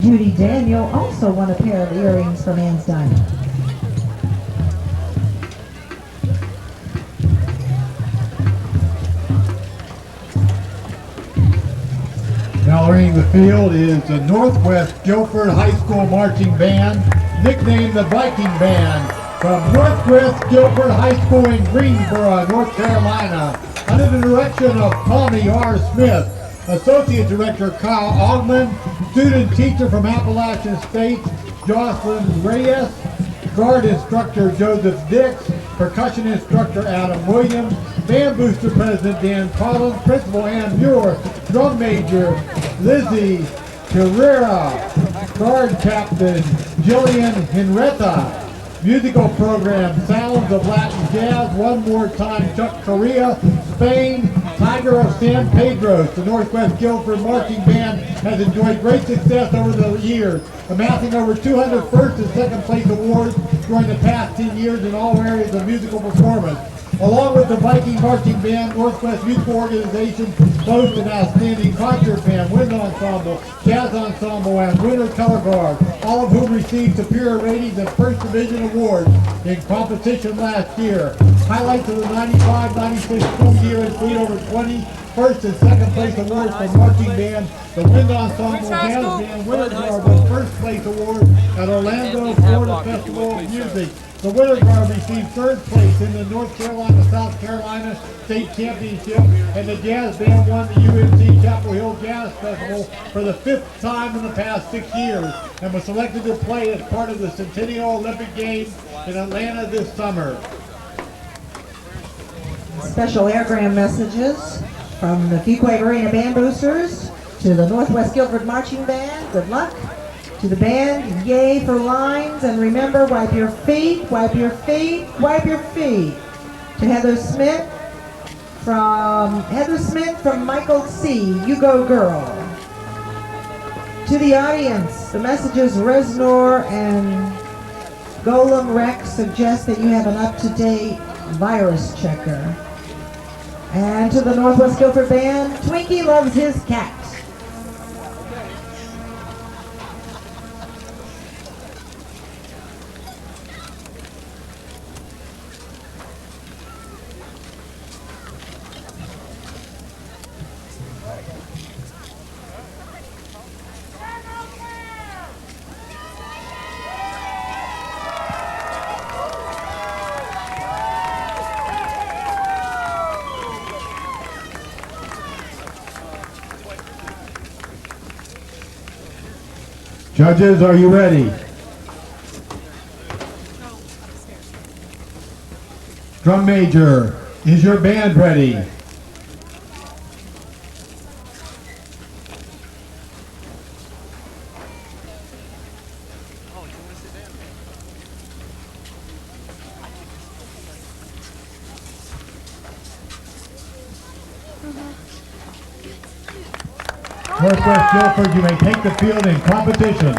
Judy Daniel also won a pair of earrings from Ann's Diamond. Now entering the field is the Northwest Guilford High School Marching Band, nicknamed the Viking Band, from Northwest Guilford High School in Greensboro, North Carolina, under the direction of Tommy R. Smith, Associate Director Kyle Auman, student teacher from Appalachian State, Jocelyn Reyes, guard instructor Joseph Dix, percussion instructor Adam Williams, band booster president Dan Collins, principal Ann Muir, drum major Lizzy, Pereira, guard captain Jillian Henretta, musical program Sounds of Latin Jazz, One More Time Chuck Corea, Spain, Tiger of San Pedro. The Northwest Guilford Marching Band has enjoyed great success over the years, amassing over 200 first and second place awards during the past 10 years in all areas of musical performance. Along with the Viking Marching Band, Northwest Musical Organization boasts an outstanding concert band, wind ensemble, jazz ensemble, and winter color guard, all of whom received superior ratings and first division awards in competition last year. Highlights of the 95-96 school year include over 20 first and second place awards for marching band, the wind ensemble, jazz band, winter guard won first place award at Orlando, Florida Festival of Music. The winter guard received third place in the North Carolina-South Carolina State Championship, and the jazz band won the UNC Chapel Hill Jazz Festival for the 5th time in the past 6 years, and was selected to play as part of the Centennial Olympic Games in Atlanta this summer. Special airgram messages from the Fuquay Varina Band Boosters to the Northwest Guilford Marching Band. Good luck. To the band, yay for lines, and remember, wipe your feet, wipe your feet, wipe your feet. To Heather Smith from Michael C. You Go Girl. To the audience, the messages Reznor and Golem Rex suggest that you have an up-to-date virus checker. And to the Northwest Guilford Band, Twinkie loves his cat. Judges, are you ready? Drum major, is your band ready? Northwest Guilford, you may take the field in competition.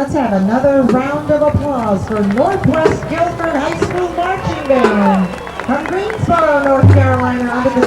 let's have another round of applause for Northwest Guilford High School Marching Band from Greensboro, North Carolina, under the